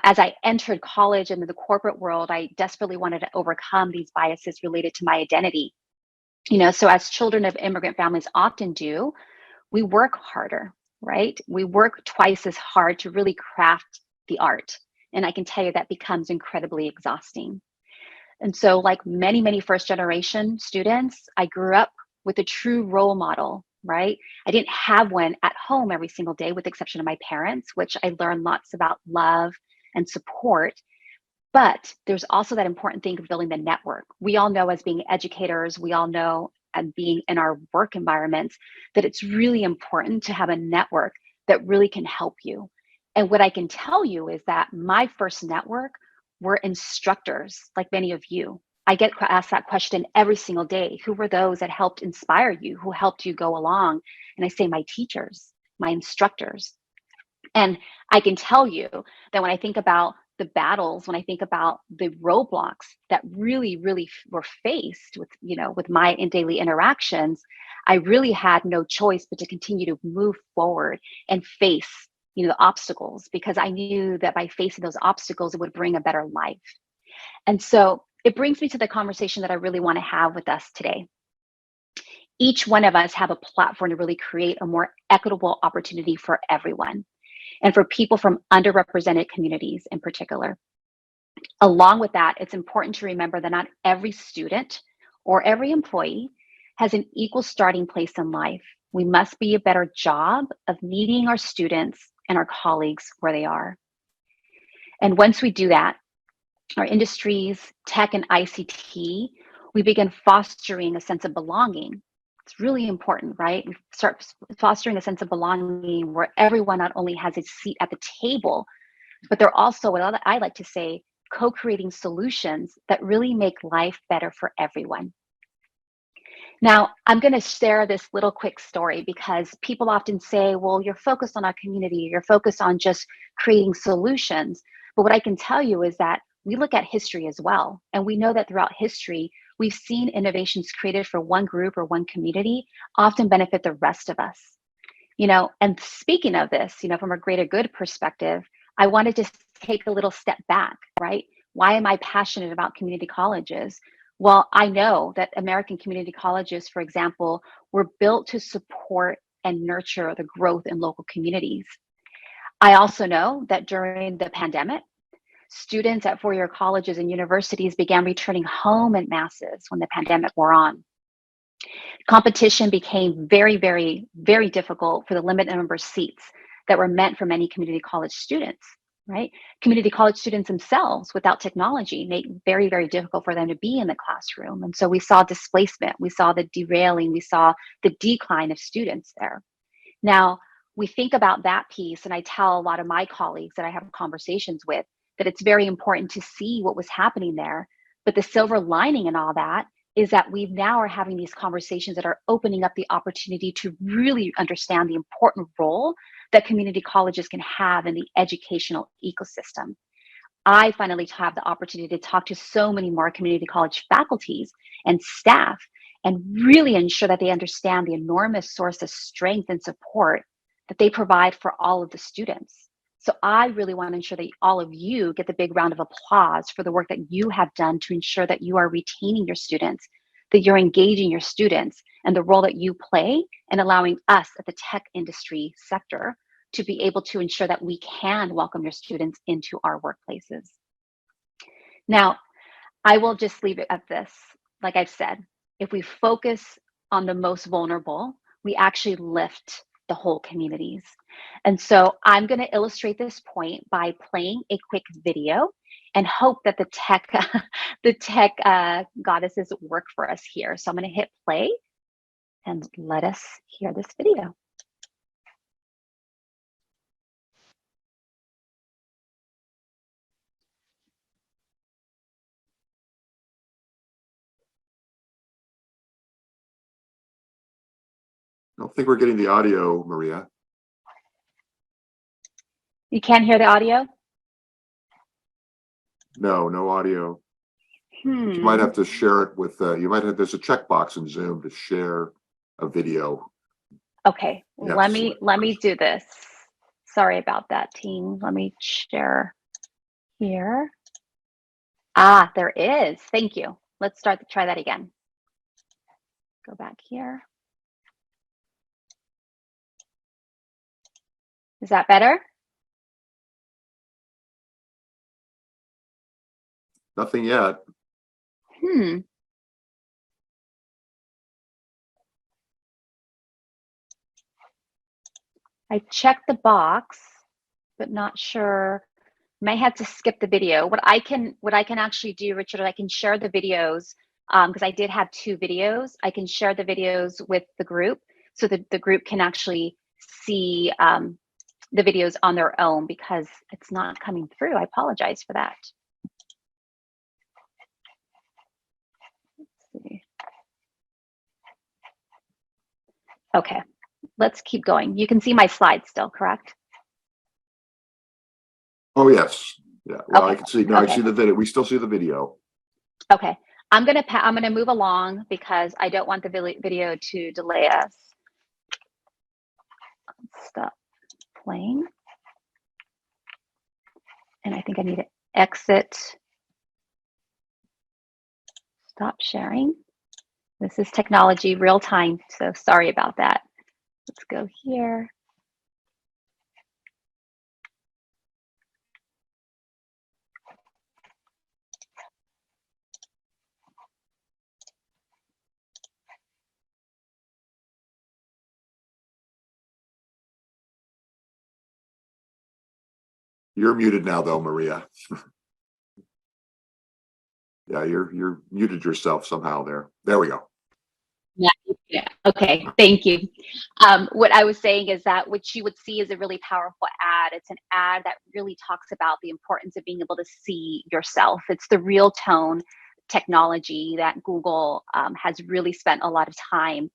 As I entered college and the corporate world, I desperately wanted to overcome these biases related to my identity. So as children of immigrant families often do, we work harder, right? We work twice as hard to really craft the art. And I can tell you that becomes incredibly exhausting. And so like many, many first generation students, I grew up with a true role model, right? I didn't have one at home every single day, with the exception of my parents, which I learned lots about love and support. But there's also that important thing of building the network. We all know, as being educators, we all know, and being in our work environments, that it's really important to have a network that really can help you. And what I can tell you is that my first network were instructors, like many of you. I get asked that question every single day. Who were those that helped inspire you? Who helped you go along? And I say my teachers, my instructors. And I can tell you that when I think about the battles, when I think about the roadblocks that really, really were faced with, with my daily interactions, I really had no choice but to continue to move forward and face, the obstacles, because I knew that by facing those obstacles, it would bring a better life. And so it brings me to the conversation that I really want to have with us today. Each one of us have a platform to really create a more equitable opportunity for everyone, and for people from underrepresented communities in particular. Along with that, it's important to remember that not every student or every employee has an equal starting place in life. We must be a better job of meeting our students and our colleagues where they are. And once we do that, our industries, tech and ICT, we begin fostering a sense of belonging. It's really important, right? We start fostering a sense of belonging where everyone not only has a seat at the table, but they're also, what I like to say, co-creating solutions that really make life better for everyone. Now, I'm going to share this little quick story because people often say, well, you're focused on our community, you're focused on just creating solutions. But what I can tell you is that we look at history as well. And we know that throughout history, we've seen innovations created for one group or one community often benefit the rest of us. And speaking of this, from a greater good perspective, I wanted to take a little step back, right? Why am I passionate about community colleges? Well, I know that American community colleges, for example, were built to support and nurture the growth in local communities. I also know that during the pandemic, students at four-year colleges and universities began returning home in masses when the pandemic wore on. Competition became very, very, very difficult for the limited number of seats that were meant for many community college students, right? Community college students themselves, without technology, made it very, very difficult for them to be in the classroom. And so we saw displacement, we saw the derailing, we saw the decline of students there. Now, we think about that piece, and I tell a lot of my colleagues that I have conversations with that it's very important to see what was happening there. But the silver lining in all that is that we now are having these conversations that are opening up the opportunity to really understand the important role that community colleges can have in the educational ecosystem. I finally have the opportunity to talk to so many more community college faculties and staff and really ensure that they understand the enormous source of strength and support that they provide for all of the students. So I really want to ensure that all of you get the big round of applause for the work that you have done to ensure that you are retaining your students, that you're engaging your students, and the role that you play in allowing us at the tech industry sector to be able to ensure that we can welcome your students into our workplaces. Now, I will just leave it at this. Like I've said, if we focus on the most vulnerable, we actually lift the whole communities. And so I'm going to illustrate this point by playing a quick video and hope that the tech goddesses work for us here. So I'm going to hit play and let us hear this video. I don't think we're getting the audio, Maria. You can't hear the audio? No, no audio. You might have to share it with, there's a checkbox in Zoom to share a video. Okay, let me do this. Sorry about that, team. Let me share here. Ah, there is. Thank you. Let's try that again. Go back here. Is that better? Nothing yet. I checked the box, but not sure. Might have to skip the video. What I can actually do, Richard, I can share the videos because I did have 2 videos. I can share the videos with the group so that the group can actually see the videos on their own because it's not coming through. I apologize for that. Let's see. Okay, let's keep going. You can see my slides still, correct? Oh, yes. Yeah. Well, Okay. I can see. No, okay. I see the video. We still see the video. Okay. I'm gonna move along because I don't want the video to delay us. Stop playing. And I think I need to exit. Stop sharing. This is technology real time, so sorry about that. Let's go here. You're muted now, though, Maria. Yeah, you're muted yourself somehow there. There we go. Yeah. Okay. Thank you. What I was saying is that what you would see is a really powerful ad. It's an ad that really talks about the importance of being able to see yourself. It's the real tone technology that Google has really spent a lot of time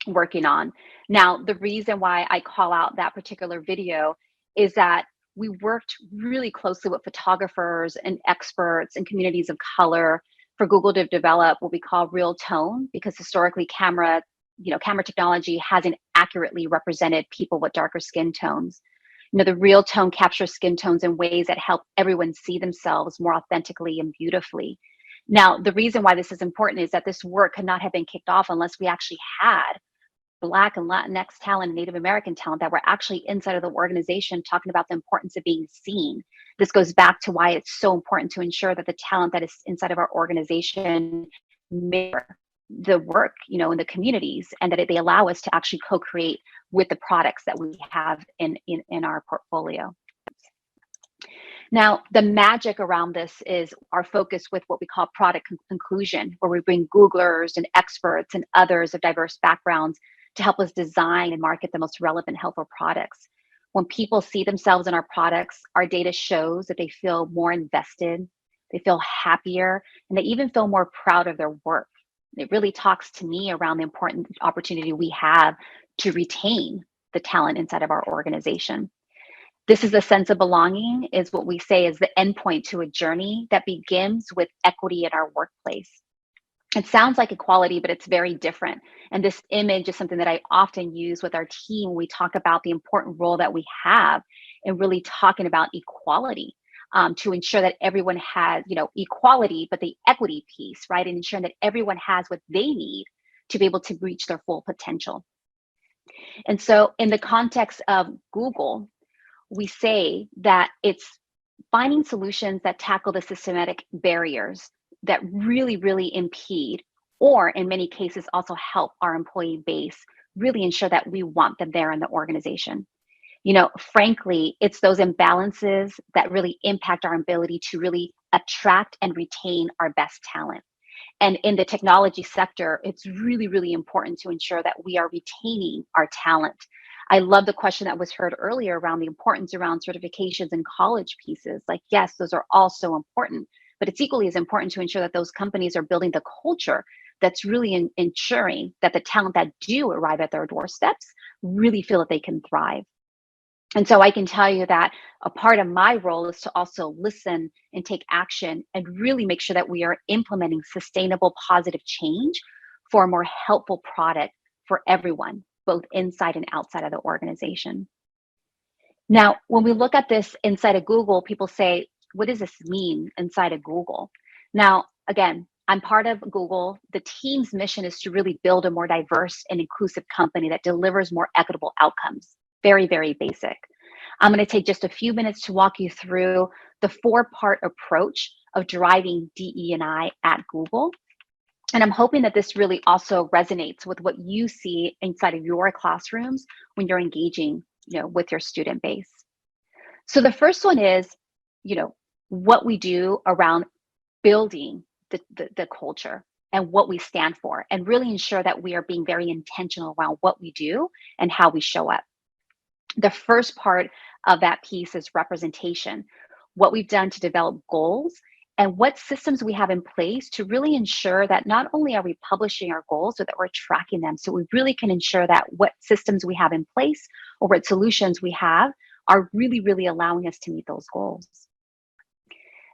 working on. Now, the reason why I call out that particular video is that we worked really closely with photographers and experts and communities of color for Google to develop what we call real tone, because historically camera technology hasn't accurately represented people with darker skin tones. The real tone captures skin tones in ways that help everyone see themselves more authentically and beautifully. Now, the reason why this is important is that this work could not have been kicked off unless we actually had Black and Latinx talent and Native American talent that were actually inside of the organization talking about the importance of being seen. This goes back to why it's so important to ensure that the talent that is inside of our organization mirror the work, in the communities, and that they allow us to actually co-create with the products that we have in our portfolio. Now, the magic around this is our focus with what we call product inclusion, where we bring Googlers and experts and others of diverse backgrounds to help us design and market the most relevant, helpful products. When people see themselves in our products, our data shows that they feel more invested, they feel happier, and they even feel more proud of their work. It really talks to me around the important opportunity we have to retain the talent inside of our organization. This is a sense of belonging, is what we say is the endpoint to a journey that begins with equity in our workplace. It sounds like equality, but it's very different. And this image is something that I often use with our team when we talk about the important role that we have in really talking about equality, to ensure that everyone has, equality, but the equity piece, right? And ensuring that everyone has what they need to be able to reach their full potential. And so in the context of Google, we say that it's finding solutions that tackle the systematic barriers that really, really impede, or in many cases also help our employee base really ensure that we want them there in the organization. Frankly, it's those imbalances that really impact our ability to really attract and retain our best talent. And in the technology sector, it's really, really important to ensure that we are retaining our talent. I love the question that was heard earlier around the importance around certifications and college pieces. Like, yes, those are all so important, but it's equally as important to ensure that those companies are building the culture that's really ensuring that the talent that do arrive at their doorsteps really feel that they can thrive. And so I can tell you that a part of my role is to also listen and take action and really make sure that we are implementing sustainable, positive change for a more helpful product for everyone, both inside and outside of the organization. Now, when we look at this inside of Google, people say, what does this mean inside of Google? Now, again, I'm part of Google. The team's mission is to really build a more diverse and inclusive company that delivers more equitable outcomes. Very, very basic. I'm going to take just a few minutes to walk you through the 4-part approach of driving DE&I at Google. And I'm hoping that this really also resonates with what you see inside of your classrooms when you're engaging, with your student base. So the first one is, what we do around building the culture and what we stand for, and really ensure that we are being very intentional around what we do and how we show up. The first part of that piece is representation, what we've done to develop goals and what systems we have in place to really ensure that not only are we publishing our goals, but that we're tracking them. So we really can ensure that what systems we have in place or what solutions we have are really, really allowing us to meet those goals.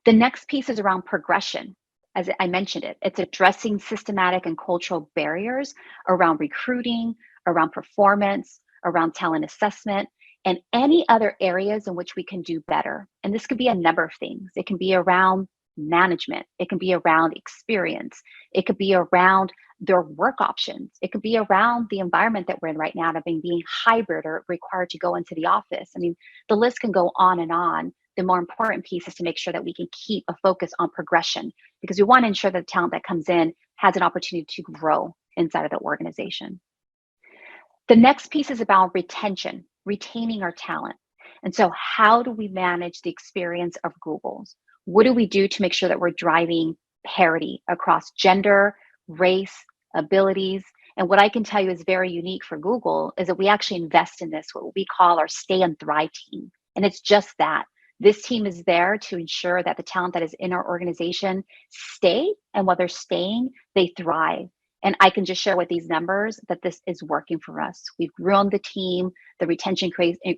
The next piece is around progression. As I mentioned it's addressing systematic and cultural barriers around recruiting, around performance, around talent assessment, and any other areas in which we can do better. And this could be a number of things. It can be around management. It can be around experience. It could be around their work options. It could be around the environment that we're in right now, of being hybrid or required to go into the office. I mean, the list can go on and on. The more important piece is to make sure that we can keep a focus on progression, because we want to ensure that the talent that comes in has an opportunity to grow inside of the organization. The next piece is about retention, retaining our talent. And so how do we manage the experience of Google's? What do we do to make sure that we're driving parity across gender, race, abilities? And what I can tell you is very unique for Google is that we actually invest in this, what we call our Stay and Thrive team. And it's just that. This team is there to ensure that the talent that is in our organization stay, and while they're staying, they thrive. And I can just share with these numbers that this is working for us. We've grown the team, the retention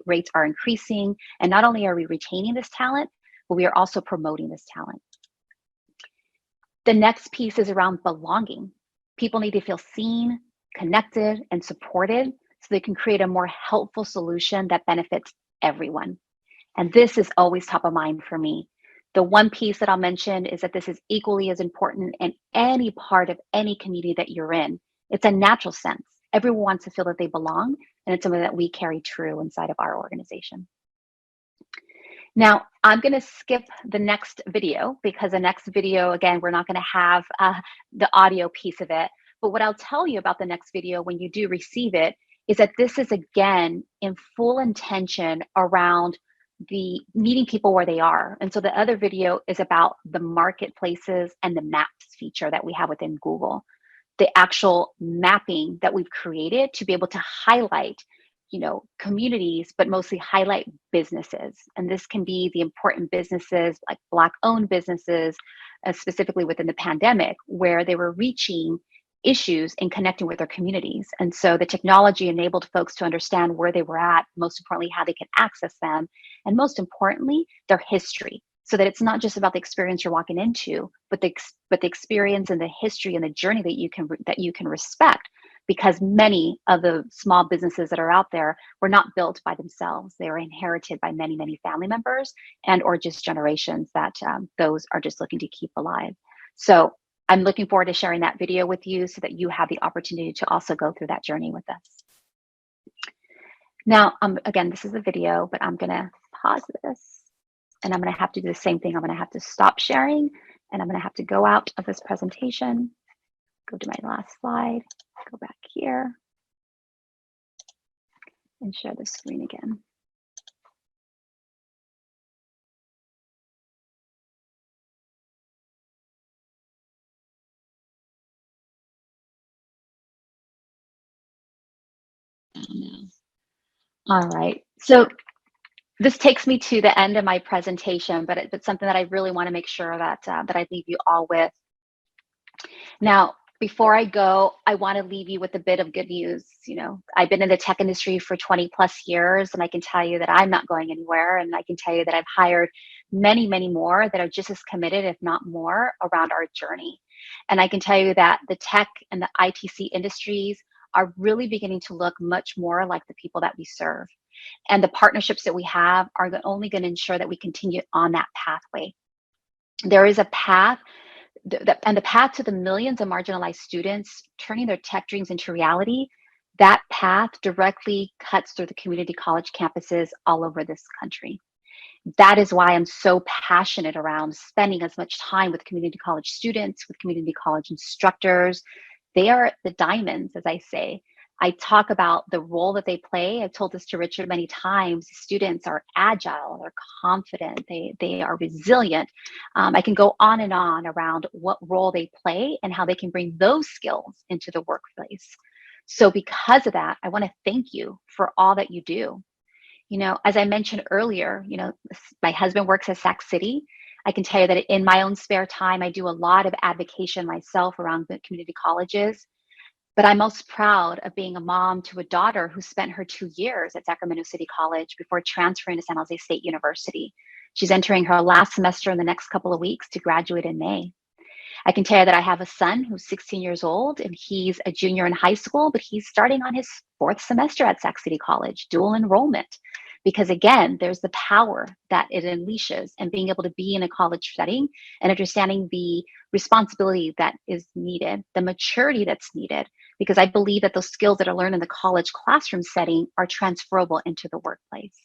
rates are increasing, and not only are we retaining this talent, but we are also promoting this talent. The next piece is around belonging. People need to feel seen, connected, and supported so they can create a more helpful solution that benefits everyone. And this is always top of mind for me. The one piece that I'll mention is that this is equally as important in any part of any community that you're in. It's a natural sense. Everyone wants to feel that they belong, and it's something that we carry true inside of our organization. Now, I'm going to skip the next video because the next video, again, we're not going to have the audio piece of it. But what I'll tell you about the next video when you do receive it is that this is, again, in full intention around the meeting people where they are. And so the other video is about the marketplaces and the maps feature that we have within Google, the actual mapping that we've created to be able to highlight, communities, but mostly highlight businesses. And this can be the important businesses like Black-owned businesses, specifically within the pandemic, where they were reaching issues in connecting with their communities. And so the technology enabled folks to understand where they were at, most importantly, how they can access them, and most importantly, their history, so that it's not just about the experience you're walking into, but the experience and the history and the journey that you can respect, because many of the small businesses that are out there were not built by themselves. They were inherited by many, many family members and or just generations that those are just looking to keep alive. So I'm looking forward to sharing that video with you so that you have the opportunity to also go through that journey with us. Now, again, this is a video, but I'm going to pause this and I'm going to have to do the same thing. I'm going to have to stop sharing and I'm going to have to go out of this presentation, go to my last slide, go back here and share the screen again. All right, so this takes me to the end of my presentation, but it's something that I really want to make sure that that I leave you all with. Now, before I go, I want to leave you with a bit of good news. I've been in the tech industry for 20 plus years, and I can tell you that I'm not going anywhere. And I can tell you that I've hired many, many more that are just as committed, if not more, around our journey. And I can tell you that the tech and the ITC industries are really beginning to look much more like the people that we serve. And the partnerships that we have are only going to ensure that we continue on that pathway. There is a path, and the path to the millions of marginalized students turning their tech dreams into reality, that path directly cuts through the community college campuses all over this country. That is why I'm so passionate around spending as much time with community college students, with community college instructors. They are the diamonds, as I say. I talk about the role that they play. I've told this to Richard many times. Students are agile, they're confident, they are resilient. I can go on and on around what role they play and how they can bring those skills into the workplace. So because of that, I want to thank you for all that you do. As I mentioned earlier, my husband works at Sac City. I can tell you that in my own spare time, I do a lot of advocacy myself around the community colleges. But I'm most proud of being a mom to a daughter who spent her 2 years at Sacramento City College before transferring to San Jose State University. She's entering her last semester in the next couple of weeks to graduate in May. I can tell you that I have a son who's 16 years old and he's a junior in high school, but he's starting on his 4th semester at Sac City College, dual enrollment. Because again, there's the power that it unleashes and being able to be in a college setting and understanding the responsibility that is needed, the maturity that's needed, because I believe that those skills that are learned in the college classroom setting are transferable into the workplace.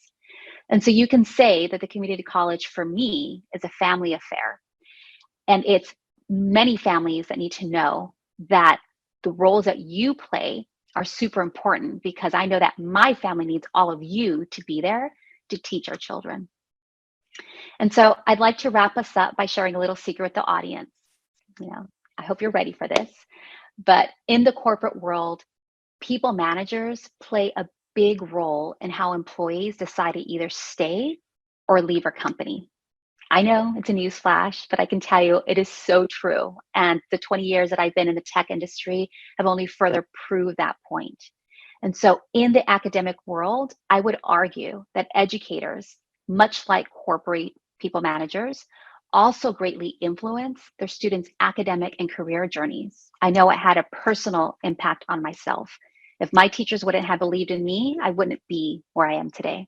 And so you can say that the community college for me is a family affair. And it's many families that need to know that the roles that you play are super important, because I know that my family needs all of you to be there to teach our children. And so I'd like to wrap us up by sharing a little secret with the audience. I hope you're ready for this. But in the corporate world, people managers play a big role in how employees decide to either stay or leave a company. I know it's a news flash, but I can tell you it is so true. And the 20 years that I've been in the tech industry have only further proved that point. And so in the academic world, I would argue that educators, much like corporate people managers, also greatly influence their students' academic and career journeys. I know it had a personal impact on myself. If my teachers wouldn't have believed in me, I wouldn't be where I am today.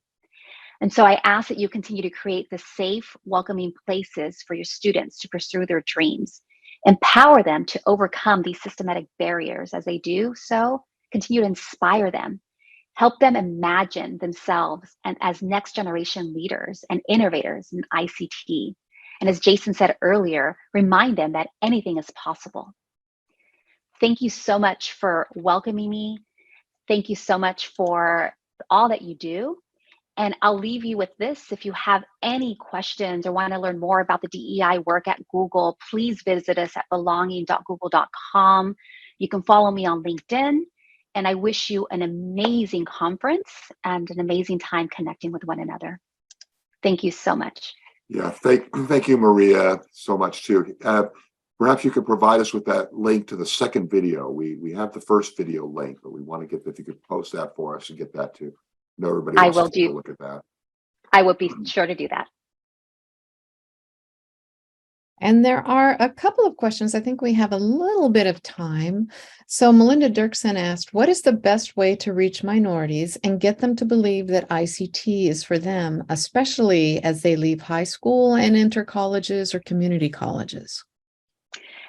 And so I ask that you continue to create the safe, welcoming places for your students to pursue their dreams. Empower them to overcome these systematic barriers. As they do so, continue to inspire them. Help them imagine themselves and as next generation leaders and innovators in ICT. And as Jason said earlier, remind them that anything is possible. Thank you so much for welcoming me. Thank you so much for all that you do. And I'll leave you with this. If you have any questions or want to learn more about the DEI work at Google, please visit us at belonging.google.com. You can follow me on LinkedIn. And I wish you an amazing conference and an amazing time connecting with one another. Thank you so much. Yeah, thank you, Maria, so much too. Perhaps you could provide us with that link to the second video. We have the first video link, but we want to get, if you could post that for us and get that to know everybody I wants will to take a look at that. I will be sure to do that. And there are a couple of questions. I think we have a little bit of time. So Melinda Dirksen asked, what is the best way to reach minorities and get them to believe that ICT is for them, especially as they leave high school and enter colleges or community colleges?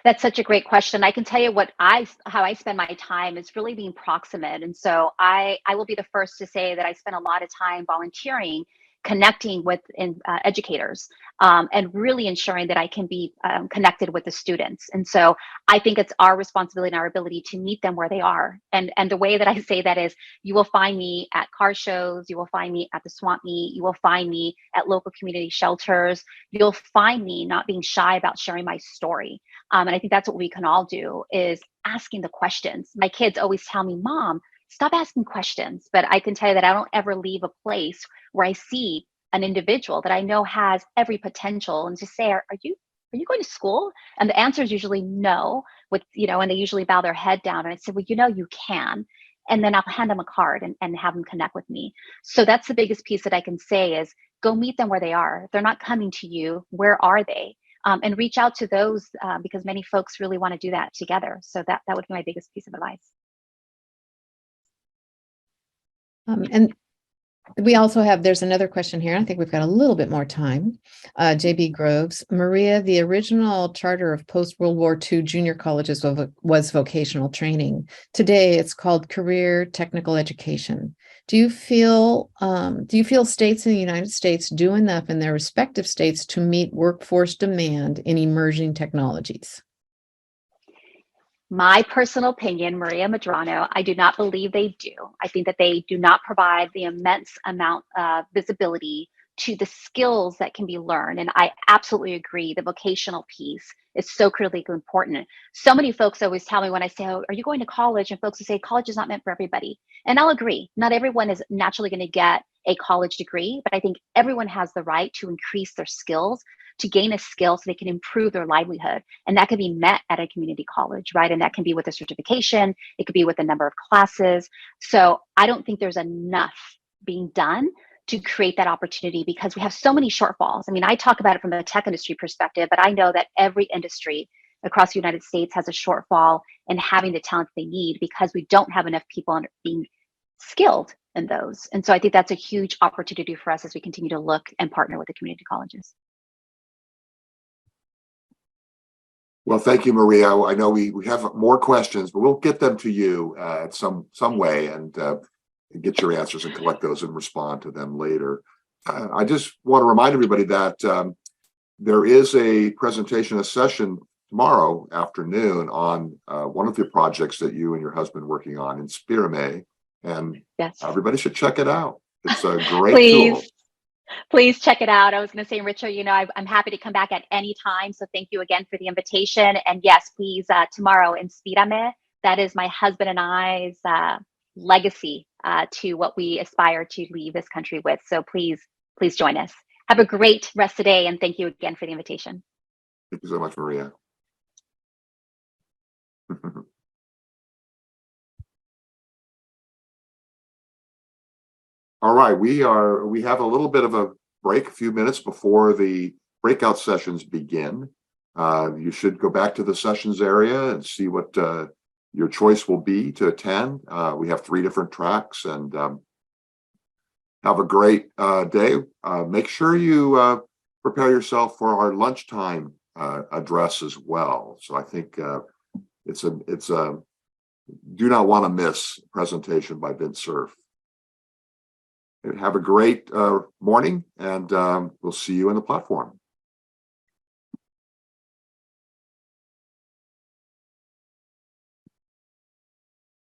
That's such a great question. I can tell you how I spend my time is really being proximate. And so I will be the first to say that I spend a lot of time volunteering, connecting with educators, and really ensuring that I can be connected with the students. And so I think it's our responsibility and our ability to meet them where they are. And the way that I say that is, you will find me at car shows, you will find me at the swamp meet, you will find me at local community shelters, you'll find me not being shy about sharing my story. And I think that's what we can all do, is asking the questions. My kids always tell me, Mom, stop asking questions. But I can tell you that I don't ever leave a place where I see an individual that I know has every potential and just say, are you going to school? And the answer is usually no, and they usually bow their head down. And I said, well, you can. And then I'll hand them a card and have them connect with me. So that's the biggest piece that I can say is go meet them where they are. If they're not coming to you, where are they? And reach out to those because many folks really want to do that together. So that would be my biggest piece of advice. And we also there's another question here. I think we've got a little bit more time. JB Groves, Maria, the original charter of post-World War II junior colleges was vocational training. Today, it's called career technical education. Do you feel states in the United States do enough in their respective states to meet workforce demand in emerging technologies? My personal opinion, Maria Medrano, I do not believe they do. I think that they do not provide the immense amount of visibility to the skills that can be learned. And I absolutely agree. The vocational piece is so critically important. So many folks always tell me when I say, oh, are you going to college? And folks will say, college is not meant for everybody. And I'll agree. Not everyone is naturally going to get a college degree, but I think everyone has the right to increase their skills, to gain a skill so they can improve their livelihood. And that can be met at a community college, right? And that can be with a certification. It could be with a number of classes. So I don't think there's enough being done to create that opportunity because we have so many shortfalls. I mean, I talk about it from the tech industry perspective, but I know that every industry across the United States has a shortfall in having the talent they need because we don't have enough people being skilled in those. And so I think that's a huge opportunity for us as we continue to look and partner with the community colleges. Well, thank you, Maria. I know we have more questions, but we'll get them to you at some way and get your answers and collect those and respond to them later. I just want to remind everybody that there is a presentation, a session tomorrow afternoon on one of the projects that you and your husband are working on, Inspirational, and yes, everybody should check it out. It's a great tool. Please check it out. I was going to say, Richard, I'm happy to come back at any time. So thank you again for the invitation. And yes, please, tomorrow, Inspírame. That is my husband and I's legacy to what we aspire to leave this country with. So please join us. Have a great rest of the day. And thank you again for the invitation. Thank you so much, Maria. All right, we have a little bit of a break, a few minutes before the breakout sessions begin. You should go back to the sessions area and see what your choice will be to attend. We have 3 different tracks, and have a great day. Make sure you prepare yourself for our lunchtime address as well. So I think it's a do not want to miss presentation by Vince Cerf. Have a great morning, and we'll see you in the platform.